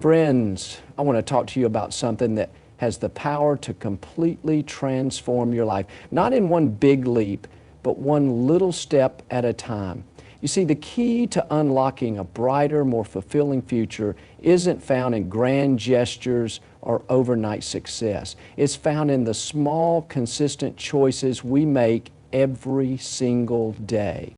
Friends, I want to talk to you about something that has the power to completely transform your life. Not in one big leap, but one little step at a time. You see, the key to unlocking a brighter, more fulfilling future isn't found in grand gestures or overnight success. It's found in the small, consistent choices we make every single day.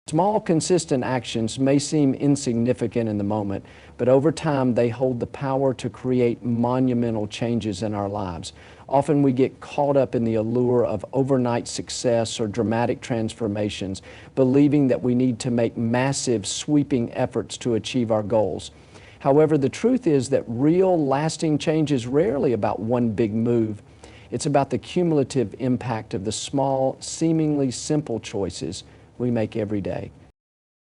Small, consistent actions may seem insignificant in the moment, but over time they hold the power to create monumental changes in our lives. Often we get caught up in the allure of overnight success or dramatic transformations, believing that we need to make massive, sweeping efforts to achieve our goals. However, the truth is that real, lasting change is rarely about one big move. It's about the cumulative impact of the small, seemingly simple choices we make every day.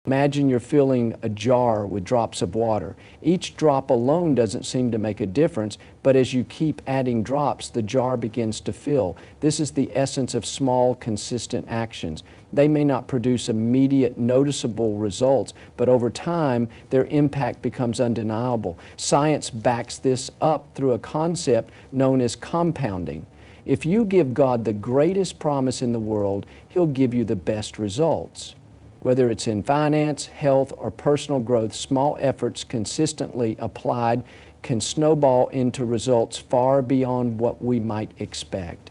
Imagine you're filling a jar with drops of water. Each drop alone doesn't seem to make a difference, but as you keep adding drops, the jar begins to fill. This is the essence of small, consistent actions. They may not produce immediate, noticeable results, but over time, their impact becomes undeniable. Science backs this up through a concept known as compounding. If you give God the greatest promise in the world, He'll give you the best results. Whether it's in finance, health, or personal growth, small efforts consistently applied can snowball into results far beyond what we might expect.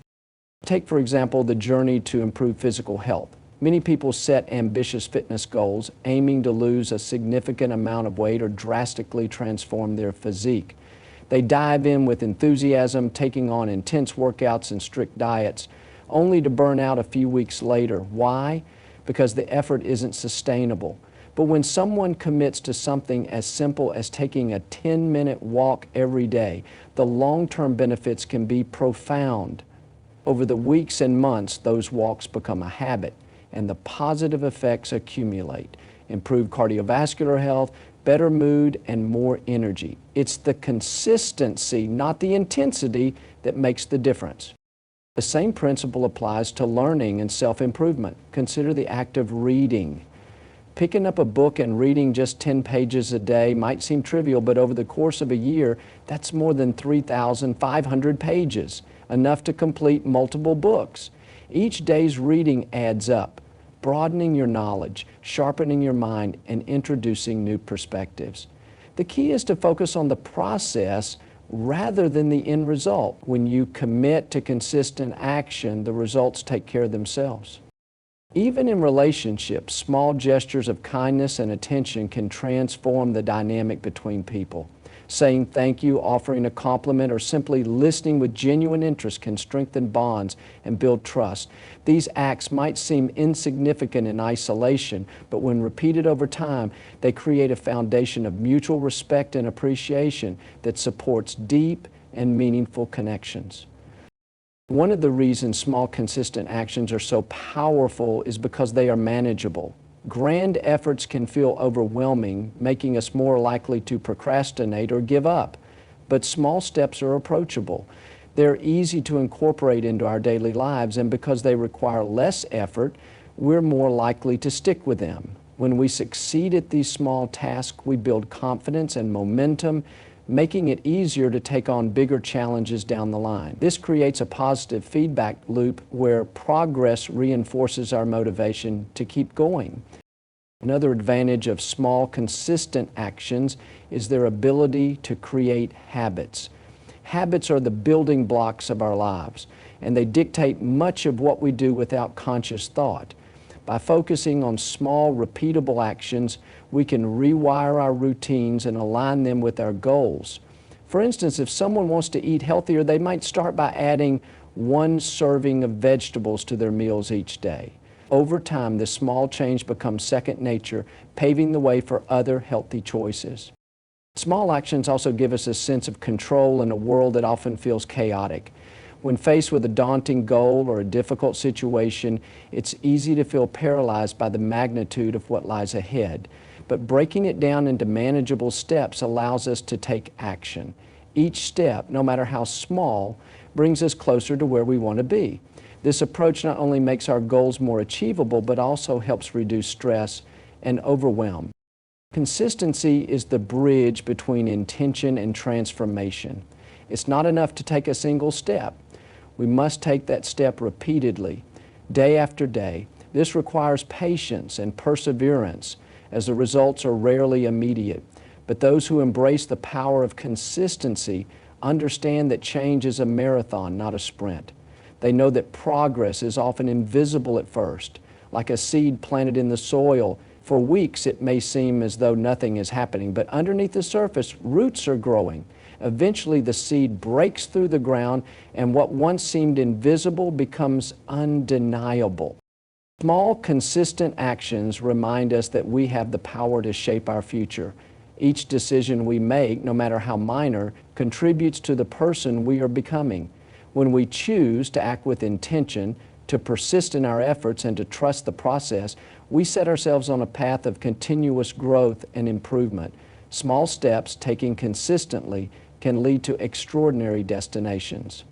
Take, for example, the journey to improve physical health. Many people set ambitious fitness goals, aiming to lose a significant amount of weight or drastically transform their physique. They dive in with enthusiasm, taking on intense workouts and strict diets, only to burn out a few weeks later. Why? Because the effort isn't sustainable. But when someone commits to something as simple as taking a 10-minute walk every day, the long-term benefits can be profound. Over the weeks and months, those walks become a habit, and the positive effects accumulate. Improved cardiovascular health, better mood, and more energy. It's the consistency, not the intensity, that makes the difference. The same principle applies to learning and self-improvement. Consider the act of reading. Picking up a book and reading just 10 pages a day might seem trivial, but over the course of a year, that's more than 3,500 pages, enough to complete multiple books. Each day's reading adds up, broadening your knowledge, sharpening your mind, and introducing new perspectives. The key is to focus on the process rather than the end result. When you commit to consistent action, the results take care of themselves. Even in relationships, small gestures of kindness and attention can transform the dynamic between people. Saying thank you, offering a compliment, or simply listening with genuine interest can strengthen bonds and build trust. These acts might seem insignificant in isolation, but when repeated over time, they create a foundation of mutual respect and appreciation that supports deep and meaningful connections. One of the reasons small, consistent actions are so powerful is because they are manageable. Grand efforts can feel overwhelming, making us more likely to procrastinate or give up. But small steps are approachable. They're easy to incorporate into our daily lives, and because they require less effort, we're more likely to stick with them. When we succeed at these small tasks, we build confidence and momentum, making it easier to take on bigger challenges down the line. This creates a positive feedback loop where progress reinforces our motivation to keep going. Another advantage of small, consistent actions is their ability to create habits. Habits are the building blocks of our lives, and they dictate much of what we do without conscious thought. By focusing on small, repeatable actions, we can rewire our routines and align them with our goals. For instance, if someone wants to eat healthier, they might start by adding one serving of vegetables to their meals each day. Over time, this small change becomes second nature, paving the way for other healthy choices. Small actions also give us a sense of control in a world that often feels chaotic. When faced with a daunting goal or a difficult situation, it's easy to feel paralyzed by the magnitude of what lies ahead. But breaking it down into manageable steps allows us to take action. Each step, no matter how small, brings us closer to where we want to be. This approach not only makes our goals more achievable, but also helps reduce stress and overwhelm. Consistency is the bridge between intention and transformation. It's not enough to take a single step. We must take that step repeatedly, day after day. This requires patience and perseverance, as the results are rarely immediate. But those who embrace the power of consistency understand that change is a marathon, not a sprint. They know that progress is often invisible at first, like a seed planted in the soil. For weeks it may seem as though nothing is happening, but underneath the surface, roots are growing. Eventually the seed breaks through the ground, and what once seemed invisible becomes undeniable. Small, consistent actions remind us that we have the power to shape our future. Each decision we make, no matter how minor, contributes to the person we are becoming. When we choose to act with intention, to persist in our efforts, and to trust the process, we set ourselves on a path of continuous growth and improvement. Small steps taken consistently can lead to extraordinary destinations.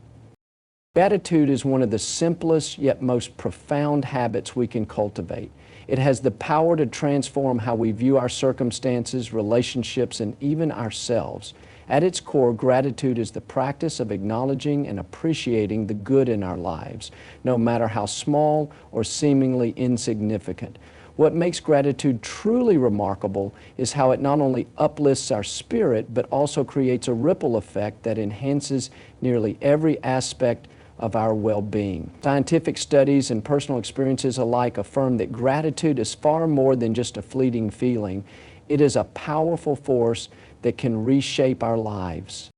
Gratitude is one of the simplest yet most profound habits we can cultivate. It has the power to transform how we view our circumstances, relationships, and even ourselves. At its core, gratitude is the practice of acknowledging and appreciating the good in our lives, no matter how small or seemingly insignificant. What makes gratitude truly remarkable is how it not only uplifts our spirit, but also creates a ripple effect that enhances nearly every aspect of our well-being. Scientific studies and personal experiences alike affirm that gratitude is far more than just a fleeting feeling. It is a powerful force that can reshape our lives.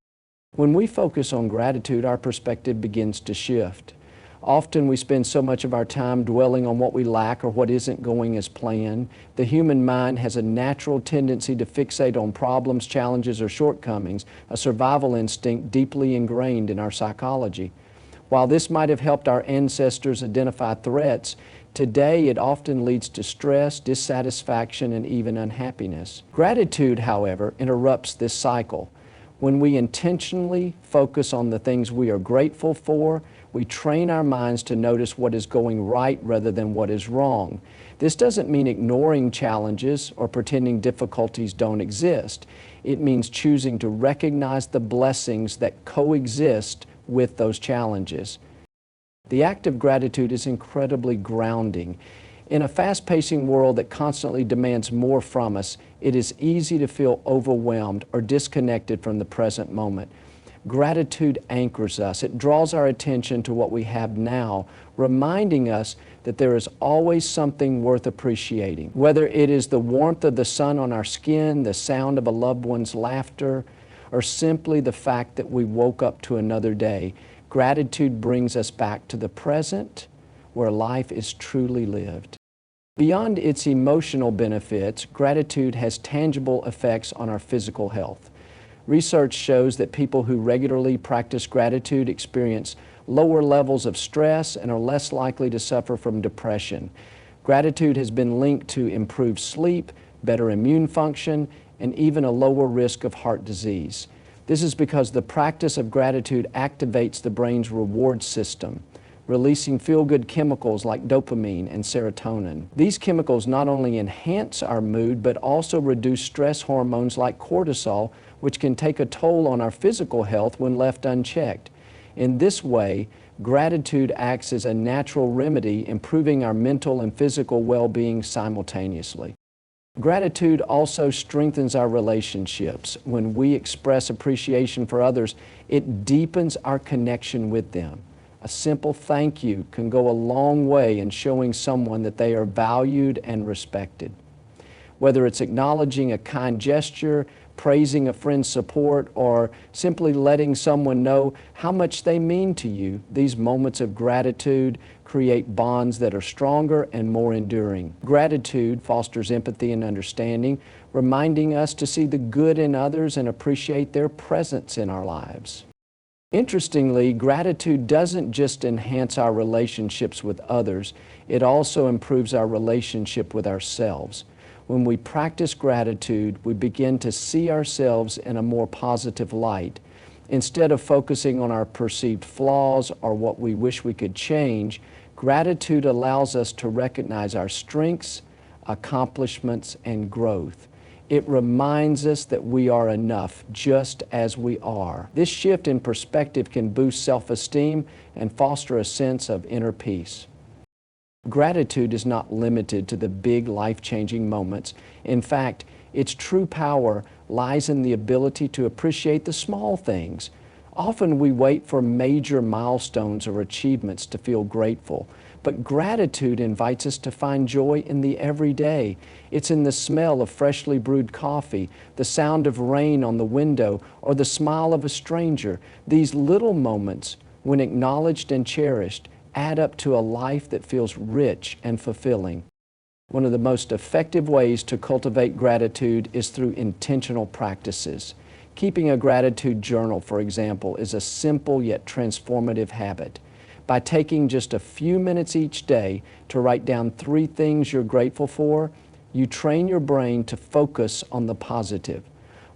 When we focus on gratitude, our perspective begins to shift. Often we spend so much of our time dwelling on what we lack or what isn't going as planned. The human mind has a natural tendency to fixate on problems, challenges, or shortcomings, a survival instinct deeply ingrained in our psychology. While this might have helped our ancestors identify threats, today it often leads to stress, dissatisfaction, and even unhappiness. Gratitude, however, interrupts this cycle. When we intentionally focus on the things we are grateful for, we train our minds to notice what is going right rather than what is wrong. This doesn't mean ignoring challenges or pretending difficulties don't exist. It means choosing to recognize the blessings that coexist with those challenges. The act of gratitude is incredibly grounding. In a fast-pacing world that constantly demands more from us, it is easy to feel overwhelmed or disconnected from the present moment. Gratitude anchors us. It draws our attention to what we have now, reminding us that there is always something worth appreciating. Whether it is the warmth of the sun on our skin, the sound of a loved one's laughter, or simply the fact that we woke up to another day, gratitude brings us back to the present where life is truly lived. Beyond its emotional benefits, gratitude has tangible effects on our physical health. Research shows that people who regularly practice gratitude experience lower levels of stress and are less likely to suffer from depression. Gratitude has been linked to improved sleep, better immune function, and even a lower risk of heart disease. This is because the practice of gratitude activates the brain's reward system, releasing feel-good chemicals like dopamine and serotonin. These chemicals not only enhance our mood, but also reduce stress hormones like cortisol, which can take a toll on our physical health when left unchecked. In this way, gratitude acts as a natural remedy, improving our mental and physical well-being simultaneously. Gratitude also strengthens our relationships. When we express appreciation for others, it deepens our connection with them. A simple thank you can go a long way in showing someone that they are valued and respected. Whether it's acknowledging a kind gesture, praising a friend's support, or simply letting someone know how much they mean to you, these moments of gratitude create bonds that are stronger and more enduring. Gratitude fosters empathy and understanding, reminding us to see the good in others and appreciate their presence in our lives. Interestingly, gratitude doesn't just enhance our relationships with others, it also improves our relationship with ourselves. When we practice gratitude, we begin to see ourselves in a more positive light. Instead of focusing on our perceived flaws or what we wish we could change, gratitude allows us to recognize our strengths, accomplishments, and growth. It reminds us that we are enough just as we are. This shift in perspective can boost self-esteem and foster a sense of inner peace. Gratitude is not limited to the big life-changing moments. In fact, its true power lies in the ability to appreciate the small things. Often we wait for major milestones or achievements to feel grateful, but gratitude invites us to find joy in the everyday. It's in the smell of freshly brewed coffee, the sound of rain on the window, or the smile of a stranger. These little moments, when acknowledged and cherished, add up to a life that feels rich and fulfilling. One of the most effective ways to cultivate gratitude is through intentional practices. Keeping a gratitude journal, for example, is a simple yet transformative habit. By taking just a few minutes each day to write down 3 things you're grateful for, you train your brain to focus on the positive.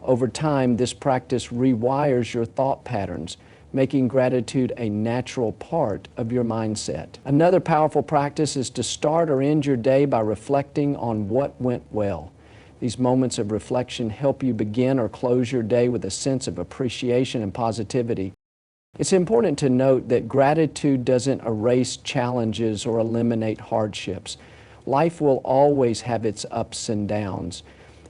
Over time, this practice rewires your thought patterns, making gratitude a natural part of your mindset. Another powerful practice is to start or end your day by reflecting on what went well. These moments of reflection help you begin or close your day with a sense of appreciation and positivity. It's important to note that gratitude doesn't erase challenges or eliminate hardships. Life will always have its ups and downs,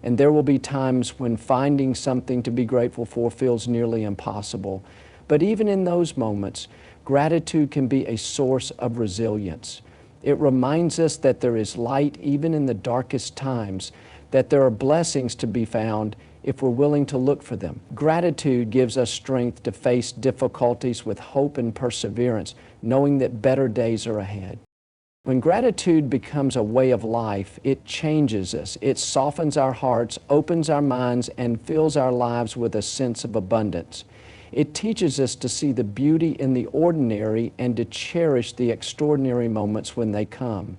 and there will be times when finding something to be grateful for feels nearly impossible. But even in those moments, gratitude can be a source of resilience. It reminds us that there is light even in the darkest times, that there are blessings to be found if we're willing to look for them. Gratitude gives us strength to face difficulties with hope and perseverance, knowing that better days are ahead. When gratitude becomes a way of life, it changes us. It softens our hearts, opens our minds, and fills our lives with a sense of abundance. It teaches us to see the beauty in the ordinary and to cherish the extraordinary moments when they come.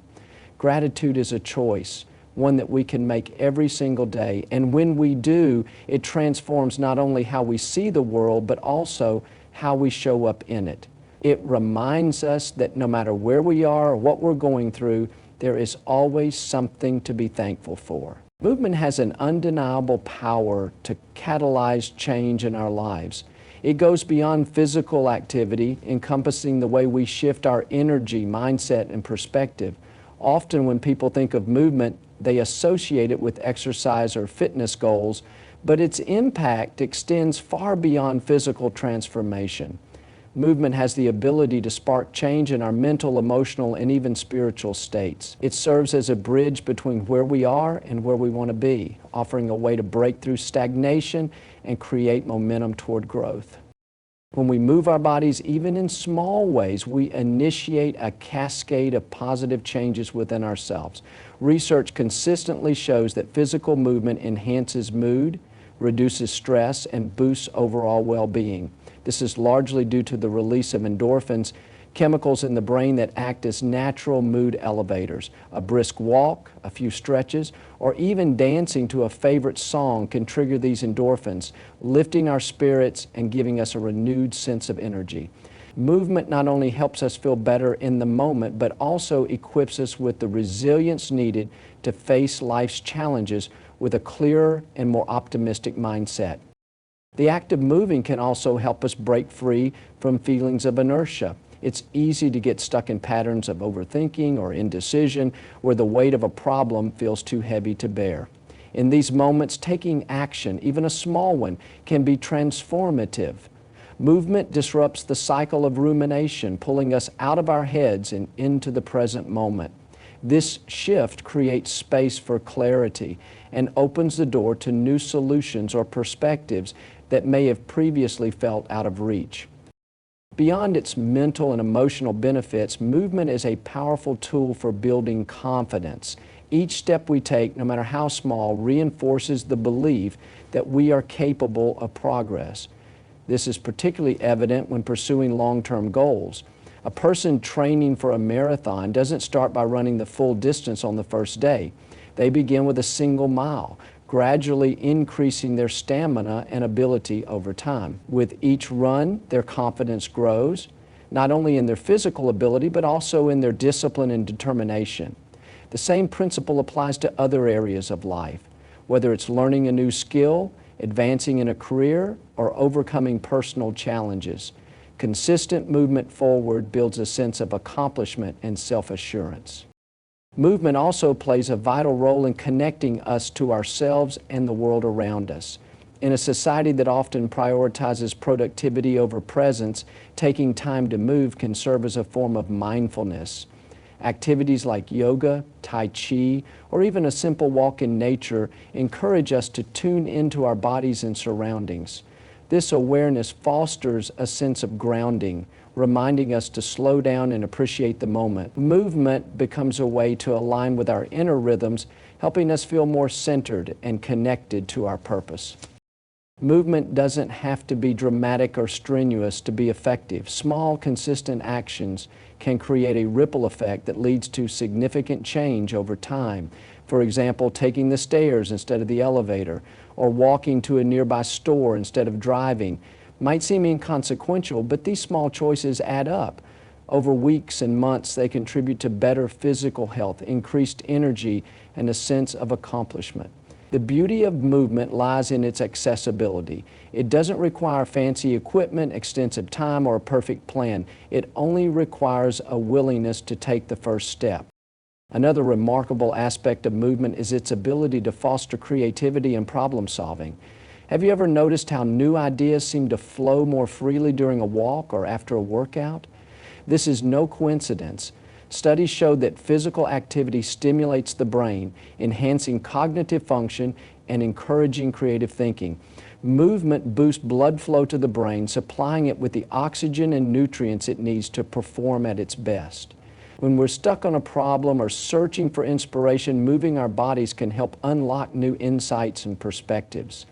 Gratitude is a choice, one that we can make every single day. And when we do, it transforms not only how we see the world, but also how we show up in it. It reminds us that no matter where we are or what we're going through, there is always something to be thankful for. Movement has an undeniable power to catalyze change in our lives. It goes beyond physical activity, encompassing the way we shift our energy, mindset, and perspective. Often when people think of movement, they associate it with exercise or fitness goals, but its impact extends far beyond physical transformation. Movement has the ability to spark change in our mental, emotional, and even spiritual states. It serves as a bridge between where we are and where we want to be, offering a way to break through stagnation and create momentum toward growth. When we move our bodies, even in small ways, we initiate a cascade of positive changes within ourselves. Research consistently shows that physical movement enhances mood, reduces stress, and boosts overall well-being. This is largely due to the release of endorphins, chemicals in the brain that act as natural mood elevators. A brisk walk, a few stretches, or even dancing to a favorite song can trigger these endorphins, lifting our spirits and giving us a renewed sense of energy. Movement not only helps us feel better in the moment, but also equips us with the resilience needed to face life's challenges with a clearer and more optimistic mindset. The act of moving can also help us break free from feelings of inertia. It's easy to get stuck in patterns of overthinking or indecision where the weight of a problem feels too heavy to bear. In these moments, taking action, even a small one, can be transformative. Movement disrupts the cycle of rumination, pulling us out of our heads and into the present moment. This shift creates space for clarity and opens the door to new solutions or perspectives that may have previously felt out of reach. Beyond its mental and emotional benefits, movement is a powerful tool for building confidence. Each step we take, no matter how small, reinforces the belief that we are capable of progress. This is particularly evident when pursuing long-term goals. A person training for a marathon doesn't start by running the full distance on the first day. They begin with a single mile, gradually increasing their stamina and ability over time. With each run, their confidence grows, not only in their physical ability, but also in their discipline and determination. The same principle applies to other areas of life. whether it's learning a new skill, advancing in a career, or overcoming personal challenges. Consistent movement forward builds a sense of accomplishment and self-assurance. Movement also plays a vital role in connecting us to ourselves and the world around us. In a society that often prioritizes productivity over presence, taking time to move can serve as a form of mindfulness. Activities like yoga, tai chi, or even a simple walk in nature encourage us to tune into our bodies and surroundings. This awareness fosters a sense of grounding, reminding us to slow down and appreciate the moment. Movement becomes a way to align with our inner rhythms, helping us feel more centered and connected to our purpose. Movement doesn't have to be dramatic or strenuous to be effective. Small, consistent actions can create a ripple effect that leads to significant change over time. For example, taking the stairs instead of the elevator, or walking to a nearby store instead of driving. Might seem inconsequential, but these small choices add up. Over weeks and months, they contribute to better physical health, increased energy, and a sense of accomplishment. The beauty of movement lies in its accessibility. It doesn't require fancy equipment, extensive time, or a perfect plan. It only requires a willingness to take the first step. Another remarkable aspect of movement is its ability to foster creativity and problem solving. Have you ever noticed how new ideas seem to flow more freely during a walk or after a workout? This is no coincidence. Studies show that physical activity stimulates the brain, enhancing cognitive function and encouraging creative thinking. Movement boosts blood flow to the brain, supplying it with the oxygen and nutrients it needs to perform at its best. When we're stuck on a problem or searching for inspiration, moving our bodies can help unlock new insights and perspectives.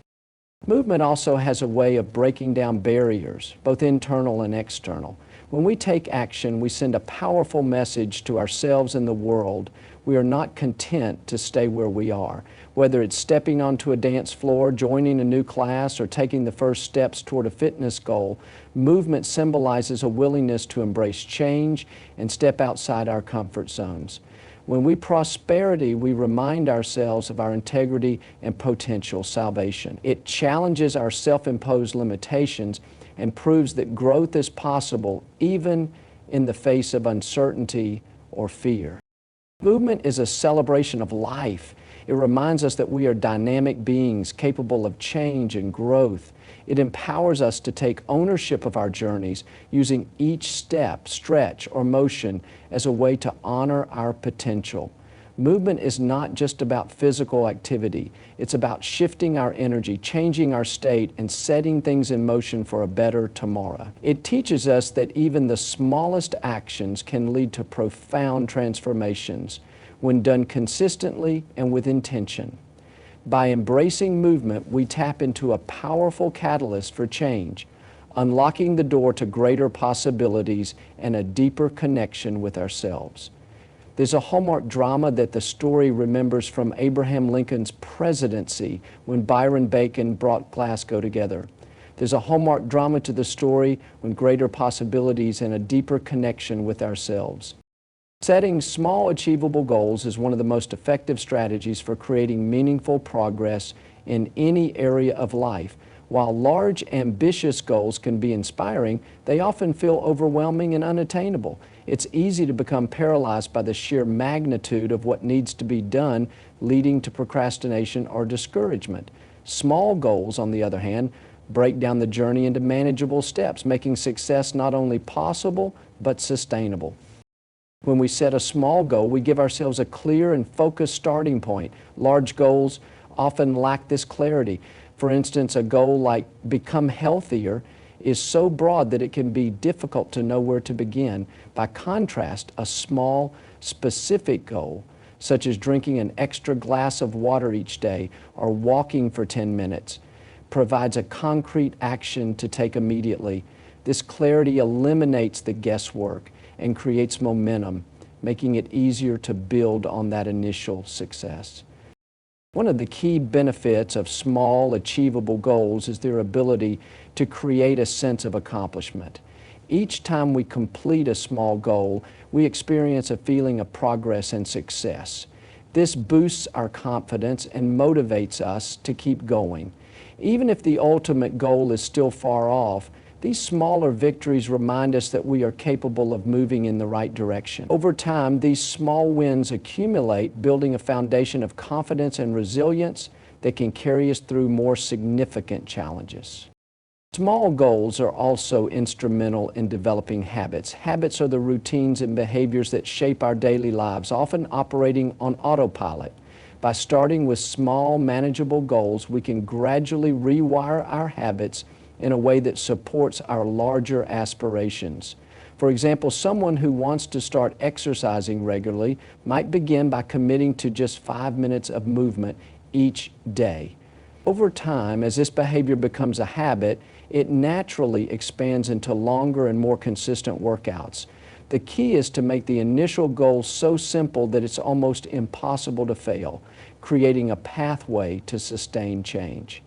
Movement also has a way of breaking down barriers, both internal and external. When we take action, we send a powerful message to ourselves and the world. We are not content to stay where we are. Whether it's stepping onto a dance floor, joining a new class, or taking the first steps toward a fitness goal, movement symbolizes a willingness to embrace change and step outside our comfort zones. When we prosperity, we remind ourselves of our integrity and potential salvation. It challenges our self-imposed limitations and proves that growth is possible even in the face of uncertainty or fear. Movement is a celebration of life. It reminds us that we are dynamic beings capable of change and growth. It empowers us to take ownership of our journeys, using each step, stretch, or motion as a way to honor our potential. Movement is not just about physical activity. It's about shifting our energy, changing our state, and setting things in motion for a better tomorrow. It teaches us that even the smallest actions can lead to profound transformations when done consistently and with intention. By embracing movement, we tap into a powerful catalyst for change, unlocking the door to greater possibilities and a deeper connection with ourselves. There's a hallmark drama that the story remembers from Abraham Lincoln's presidency when Byron Bacon brought Glasgow together. There's a hallmark drama to the story when greater possibilities and a deeper connection with ourselves. Setting small, achievable goals is one of the most effective strategies for creating meaningful progress in any area of life. While large, ambitious goals can be inspiring, they often feel overwhelming and unattainable. It's easy to become paralyzed by the sheer magnitude of what needs to be done, leading to procrastination or discouragement. Small goals, on the other hand, break down the journey into manageable steps, making success not only possible, but sustainable. When we set a small goal, we give ourselves a clear and focused starting point. Large goals often lack this clarity. For instance, a goal like become healthier is so broad that it can be difficult to know where to begin. By contrast, a small, specific goal, such as drinking an extra glass of water each day or walking for 10 minutes, provides a concrete action to take immediately. This clarity eliminates the guesswork and creates momentum, making it easier to build on that initial success. One of the key benefits of small, achievable goals is their ability to create a sense of accomplishment. Each time we complete a small goal, we experience a feeling of progress and success. This boosts our confidence and motivates us to keep going. Even if the ultimate goal is still far off, these smaller victories remind us that we are capable of moving in the right direction. Over time, these small wins accumulate, building a foundation of confidence and resilience that can carry us through more significant challenges. Small goals are also instrumental in developing habits. Habits are the routines and behaviors that shape our daily lives, often operating on autopilot. By starting with small, manageable goals, we can gradually rewire our habits in a way that supports our larger aspirations. For example, someone who wants to start exercising regularly might begin by committing to just 5 minutes of movement each day. Over time, as this behavior becomes a habit, it naturally expands into longer and more consistent workouts. The key is to make the initial goal so simple that it's almost impossible to fail, creating a pathway to sustained change.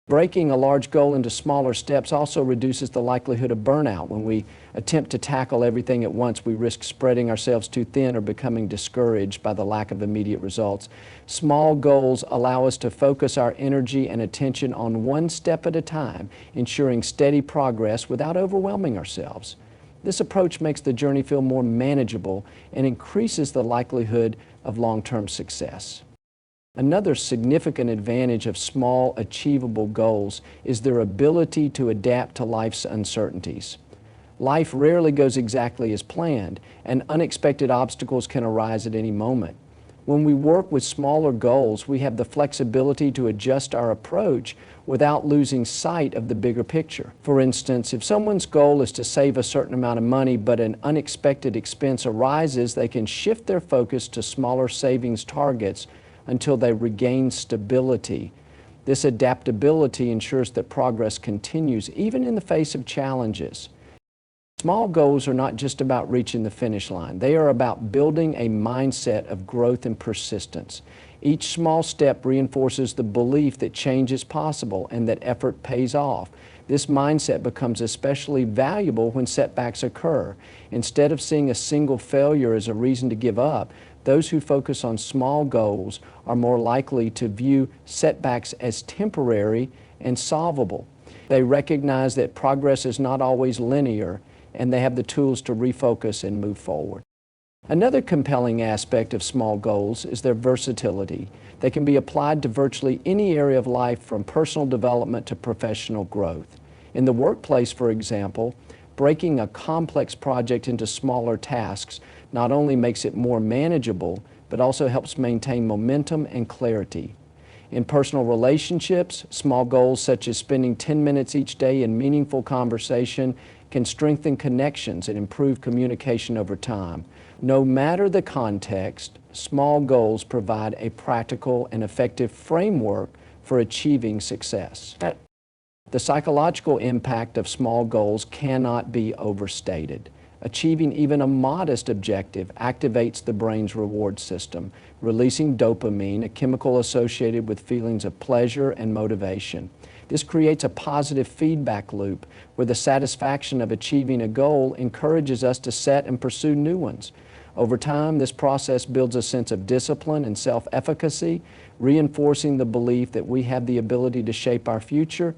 Breaking a large goal into smaller steps also reduces the likelihood of burnout. When we attempt to tackle everything at once, we risk spreading ourselves too thin or becoming discouraged by the lack of immediate results. Small goals allow us to focus our energy and attention on one step at a time, ensuring steady progress without overwhelming ourselves. This approach makes the journey feel more manageable and increases the likelihood of long-term success. Another significant advantage of small, achievable goals is their ability to adapt to life's uncertainties. Life rarely goes exactly as planned, and unexpected obstacles can arise at any moment. When we work with smaller goals, we have the flexibility to adjust our approach without losing sight of the bigger picture. For instance, if someone's goal is to save a certain amount of money but an unexpected expense arises, they can shift their focus to smaller savings targets until they regain stability. This adaptability ensures that progress continues even in the face of challenges. Small goals are not just about reaching the finish line. They are about building a mindset of growth and persistence. Each small step reinforces the belief that change is possible and that effort pays off. This mindset becomes especially valuable when setbacks occur. Instead of seeing a single failure as a reason to give up, those who focus on small goals are more likely to view setbacks as temporary and solvable. They recognize that progress is not always linear, and they have the tools to refocus and move forward. Another compelling aspect of small goals is their versatility. They can be applied to virtually any area of life, from personal development to professional growth. In the workplace, for example, breaking a complex project into smaller tasks not only makes it more manageable, but also helps maintain momentum and clarity. In personal relationships, small goals such as spending 10 minutes each day in meaningful conversation can strengthen connections and improve communication over time. No matter the context, small goals provide a practical and effective framework for achieving success. The psychological impact of small goals cannot be overstated. Achieving even a modest objective activates the brain's reward system, releasing dopamine, a chemical associated with feelings of pleasure and motivation. This creates a positive feedback loop where the satisfaction of achieving a goal encourages us to set and pursue new ones. Over time, this process builds a sense of discipline and self-efficacy, reinforcing the belief that we have the ability to shape our future.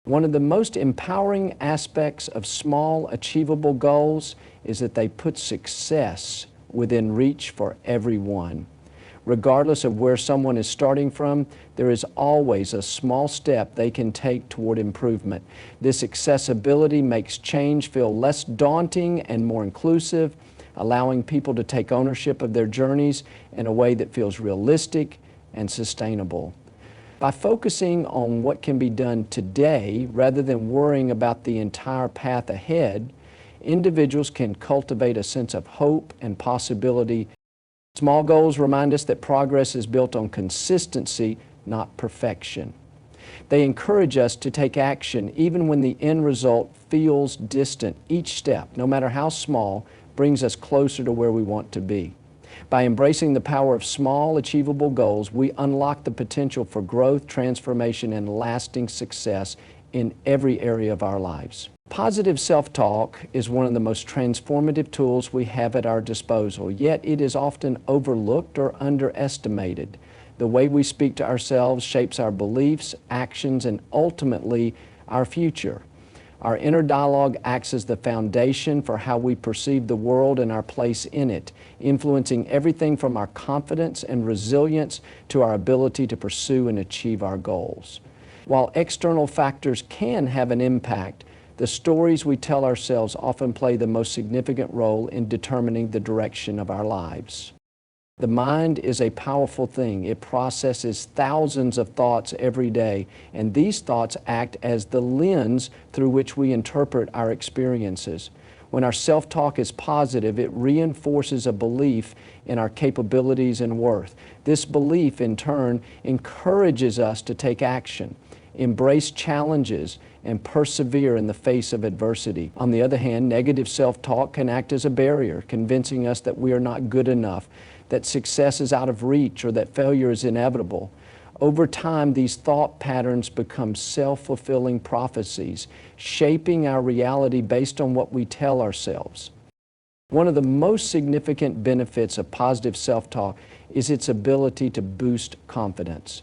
One of the most empowering aspects of small, achievable goals is that they put success within reach for everyone. Regardless of where someone is starting from, there is always a small step they can take toward improvement. This accessibility makes change feel less daunting and more inclusive, allowing people to take ownership of their journeys in a way that feels realistic and sustainable. By focusing on what can be done today rather than worrying about the entire path ahead, individuals can cultivate a sense of hope and possibility. Small goals remind us that progress is built on consistency, not perfection. They encourage us to take action even when the end result feels distant. Each step, no matter how small, brings us closer to where we want to be. By embracing the power of small, achievable goals, we unlock the potential for growth, transformation, and lasting success in every area of our lives. Positive self-talk is one of the most transformative tools we have at our disposal, yet it is often overlooked or underestimated. The way we speak to ourselves shapes our beliefs, actions, and ultimately our future. Our inner dialogue acts as the foundation for how we perceive the world and our place in it, influencing everything from our confidence and resilience to our ability to pursue and achieve our goals. While external factors can have an impact, the stories we tell ourselves often play the most significant role in determining the direction of our lives. The mind is a powerful thing. It processes thousands of thoughts every day, and these thoughts act as the lens through which we interpret our experiences. When our self-talk is positive, it reinforces a belief in our capabilities and worth. This belief, in turn, encourages us to take action, embrace challenges, and persevere in the face of adversity. On the other hand, negative self-talk can act as a barrier, convincing us that we are not good enough, that success is out of reach, or that failure is inevitable. Over time, these thought patterns become self-fulfilling prophecies, shaping our reality based on what we tell ourselves. One of the most significant benefits of positive self-talk is its ability to boost confidence.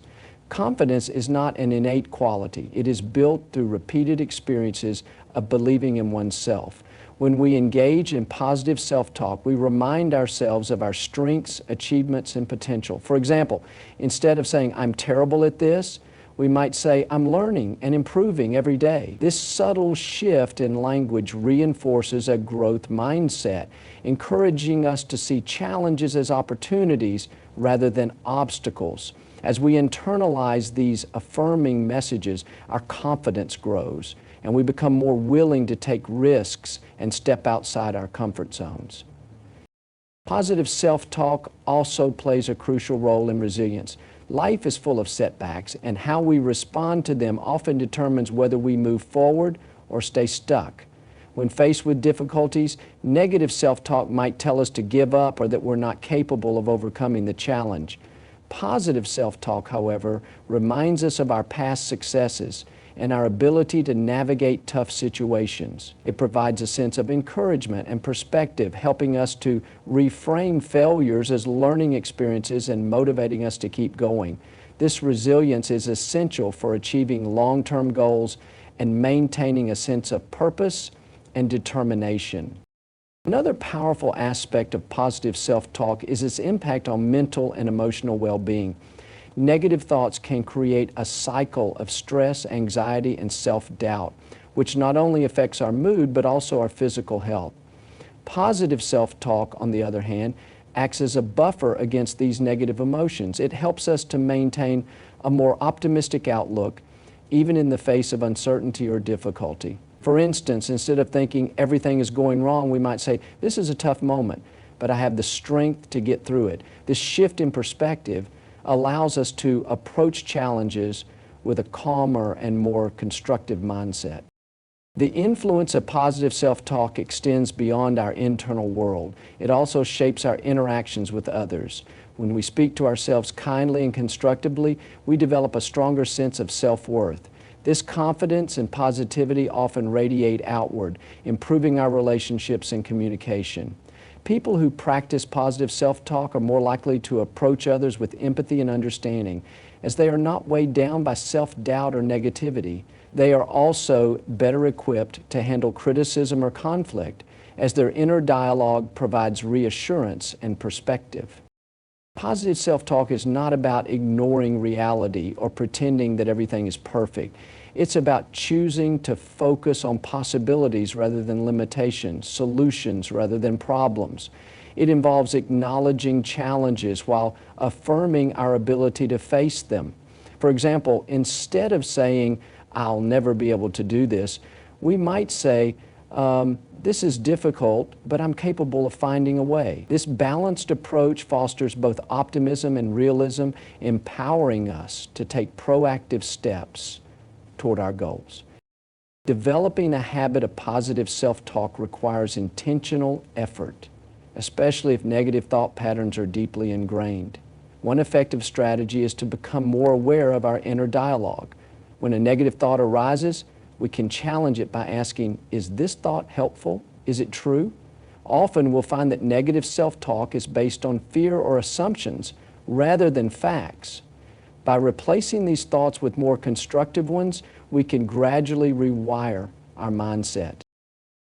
Confidence is not an innate quality. It is built through repeated experiences of believing in oneself. When we engage in positive self-talk, we remind ourselves of our strengths, achievements, and potential. For example, instead of saying, "I'm terrible at this," we might say, "I'm learning and improving every day." This subtle shift in language reinforces a growth mindset, encouraging us to see challenges as opportunities rather than obstacles. As we internalize these affirming messages, our confidence grows, and we become more willing to take risks and step outside our comfort zones. Positive self-talk also plays a crucial role in resilience. Life is full of setbacks, and how we respond to them often determines whether we move forward or stay stuck. When faced with difficulties, negative self-talk might tell us to give up or that we're not capable of overcoming the challenge. Positive self-talk, however, reminds us of our past successes and our ability to navigate tough situations. It provides a sense of encouragement and perspective, helping us to reframe failures as learning experiences and motivating us to keep going. This resilience is essential for achieving long-term goals and maintaining a sense of purpose and determination. Another powerful aspect of positive self-talk is its impact on mental and emotional well-being. Negative thoughts can create a cycle of stress, anxiety, and self-doubt, which not only affects our mood but also our physical health. Positive self-talk, on the other hand, acts as a buffer against these negative emotions. It helps us to maintain a more optimistic outlook, even in the face of uncertainty or difficulty. For instance, instead of thinking everything is going wrong, we might say, "This is a tough moment, but I have the strength to get through it." This shift in perspective allows us to approach challenges with a calmer and more constructive mindset. The influence of positive self-talk extends beyond our internal world. It also shapes our interactions with others. When we speak to ourselves kindly and constructively, we develop a stronger sense of self-worth. This confidence and positivity often radiate outward, improving our relationships and communication. People who practice positive self-talk are more likely to approach others with empathy and understanding, as they are not weighed down by self-doubt or negativity. They are also better equipped to handle criticism or conflict, as their inner dialogue provides reassurance and perspective. Positive self-talk is not about ignoring reality or pretending that everything is perfect. It's about choosing to focus on possibilities rather than limitations, solutions rather than problems. It involves acknowledging challenges while affirming our ability to face them. For example, instead of saying, "I'll never be able to do this," we might say, "This is difficult, but I'm capable of finding a way." This balanced approach fosters both optimism and realism, empowering us to take proactive steps toward our goals. Developing a habit of positive self-talk requires intentional effort, especially if negative thought patterns are deeply ingrained. One effective strategy is to become more aware of our inner dialogue. When a negative thought arises, We can challenge it by asking, is this thought helpful? Is it true? Often we'll find that negative self-talk is based on fear or assumptions rather than facts. By replacing these thoughts with more constructive ones, we can gradually rewire our mindset.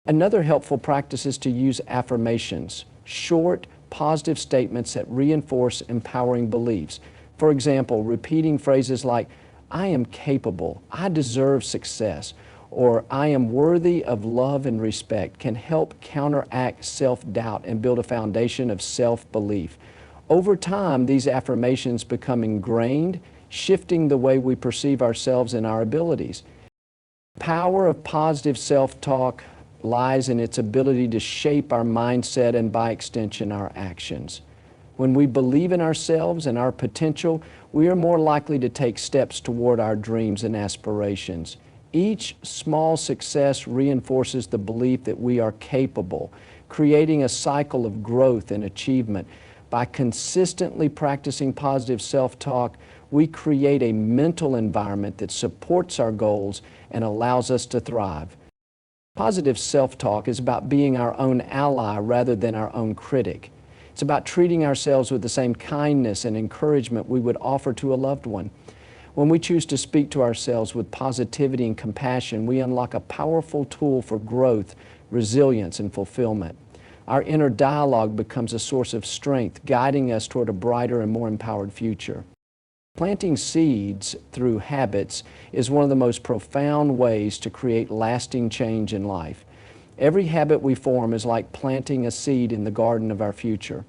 Another helpful practice is to use affirmations, short, positive statements that reinforce empowering beliefs. For example, repeating phrases like, I am capable, I deserve success, or I am worthy of love and respect can help counteract self-doubt and build a foundation of self-belief. Over time, these affirmations become ingrained, shifting the way we perceive ourselves and our abilities. The power of positive self-talk lies in its ability to shape our mindset and, by extension, our actions. When we believe in ourselves and our potential, we are more likely to take steps toward our dreams and aspirations. Each small success reinforces the belief that we are capable, creating a cycle of growth and achievement. By consistently practicing positive self-talk, we create a mental environment that supports our goals and allows us to thrive. Positive self-talk is about being our own ally rather than our own critic. It's about treating ourselves with the same kindness and encouragement we would offer to a loved one. When we choose to speak to ourselves with positivity and compassion, we unlock a powerful tool for growth, resilience, and fulfillment. Our inner dialogue becomes a source of strength, guiding us toward a brighter and more empowered future. Planting seeds through habits is one of the most profound ways to create lasting change in life. Every habit we form is like planting a seed in the garden of our future.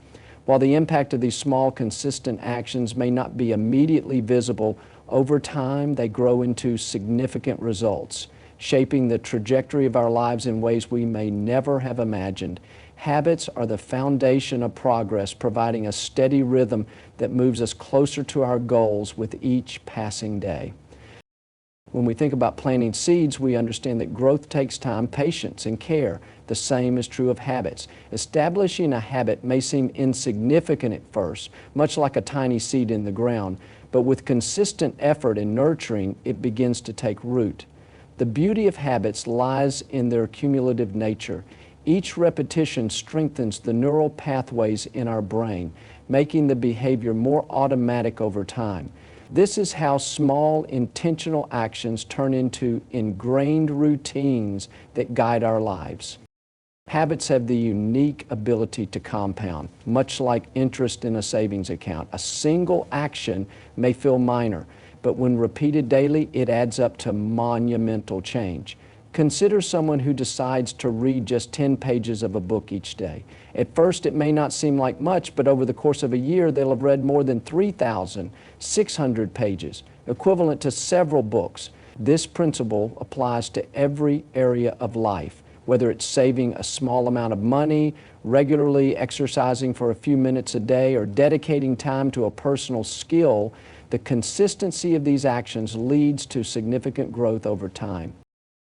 While the impact of these small, consistent actions may not be immediately visible, over time they grow into significant results, shaping the trajectory of our lives in ways we may never have imagined. Habits are the foundation of progress, providing a steady rhythm that moves us closer to our goals with each passing day. When we think about planting seeds, we understand that growth takes time, patience, and care. The same is true of habits. Establishing a habit may seem insignificant at first, much like a tiny seed in the ground, but with consistent effort and nurturing, it begins to take root. The beauty of habits lies in their cumulative nature. Each repetition strengthens the neural pathways in our brain, making the behavior more automatic over time. This is how small, intentional actions turn into ingrained routines that guide our lives. Habits have the unique ability to compound, much like interest in a savings account. A single action may feel minor, but when repeated daily, it adds up to monumental change. Consider someone who decides to read just 10 pages of a book each day. At first, it may not seem like much, but over the course of a year, they'll have read more than 3,600 pages, equivalent to several books. This principle applies to every area of life, whether it's saving a small amount of money, regularly exercising for a few minutes a day, or dedicating time to a personal skill. The consistency of these actions leads to significant growth over time.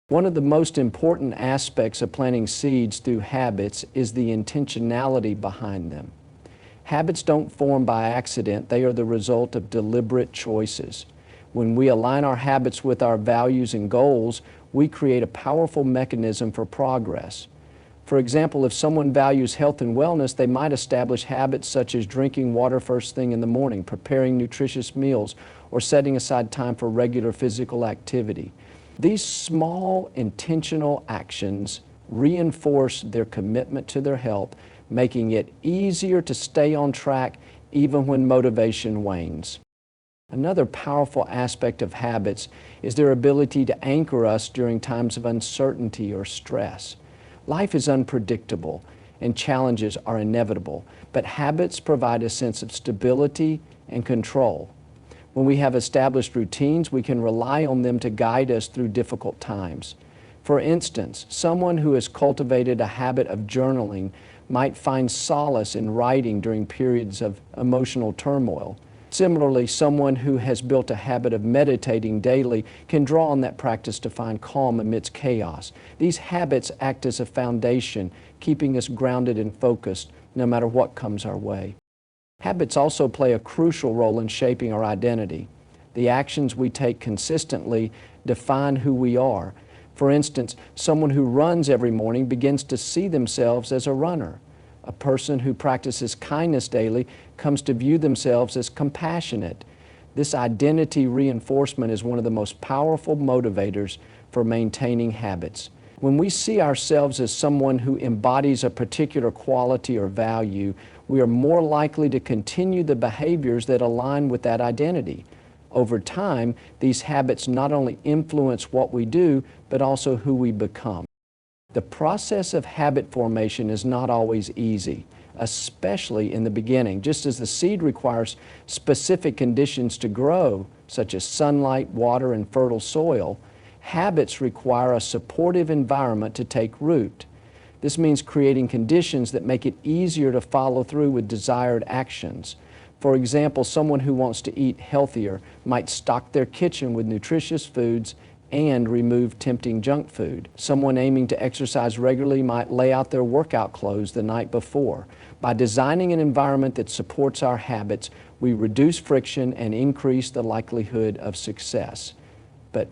One of the most important aspects of planting seeds through habits is the intentionality behind them. Habits don't form by accident, they are the result of deliberate choices. When we align our habits with our values and goals, we create a powerful mechanism for progress. For example, if someone values health and wellness, they might establish habits such as drinking water first thing in the morning, preparing nutritious meals, or setting aside time for regular physical activity. These small, intentional actions reinforce their commitment to their health, making it easier to stay on track even when motivation wanes. Another powerful aspect of habits is their ability to anchor us during times of uncertainty or stress. Life is unpredictable and challenges are inevitable, but habits provide a sense of stability and control. When we have established routines, we can rely on them to guide us through difficult times. For instance, someone who has cultivated a habit of journaling might find solace in writing during periods of emotional turmoil. Similarly, someone who has built a habit of meditating daily can draw on that practice to find calm amidst chaos. These habits act as a foundation, keeping us grounded and focused no matter what comes our way. Habits also play a crucial role in shaping our identity. The actions we take consistently define who we are. For instance, someone who runs every morning begins to see themselves as a runner. A person who practices kindness daily comes to view themselves as compassionate. This identity reinforcement is one of the most powerful motivators for maintaining habits. When we see ourselves as someone who embodies a particular quality or value, we are more likely to continue the behaviors that align with that identity. Over time, these habits not only influence what we do, but also who we become. The process of habit formation is not always easy, especially in the beginning. Just as the seed requires specific conditions to grow, such as sunlight, water, and fertile soil, habits require a supportive environment to take root. This means creating conditions that make it easier to follow through with desired actions. For example, someone who wants to eat healthier might stock their kitchen with nutritious foods and remove tempting junk food. Someone aiming to exercise regularly might lay out their workout clothes the night before. By designing an environment that supports our habits, we reduce friction and increase the likelihood of success. But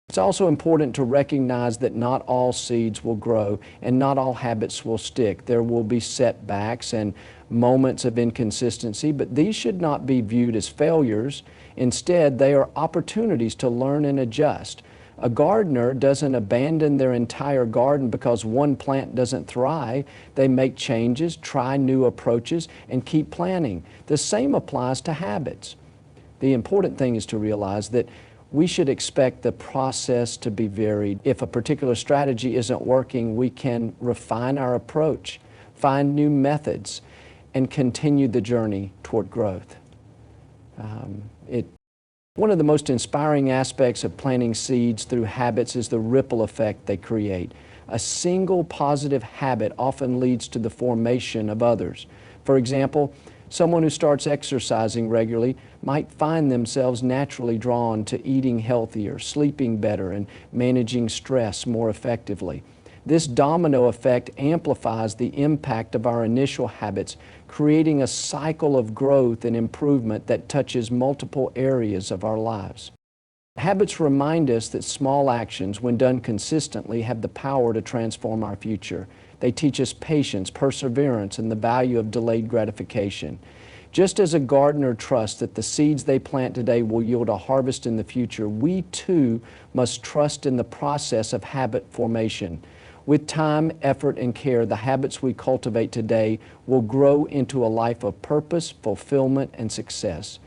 it's also important to recognize that not all seeds will grow and not all habits will stick. There will be setbacks and moments of inconsistency, but these should not be viewed as failures. Instead, they are opportunities to learn and adjust. A gardener doesn't abandon their entire garden because one plant doesn't thrive. They make changes, try new approaches, and keep planting. The same applies to habits. The important thing is to realize that we should expect the process to be varied. If a particular strategy isn't working, we can refine our approach, find new methods, and continue the journey toward growth. One of the most inspiring aspects of planting seeds through habits is the ripple effect they create. A single positive habit often leads to the formation of others. For example, someone who starts exercising regularly might find themselves naturally drawn to eating healthier, sleeping better, and managing stress more effectively. This domino effect amplifies the impact of our initial habits, creating a cycle of growth and improvement that touches multiple areas of our lives. Habits remind us that small actions, when done consistently, have the power to transform our future. They teach us patience, perseverance, and the value of delayed gratification. Just as a gardener trusts that the seeds they plant today will yield a harvest in the future, we too must trust in the process of habit formation. With time, effort, and care, the habits we cultivate today will grow into a life of purpose, fulfillment, and success.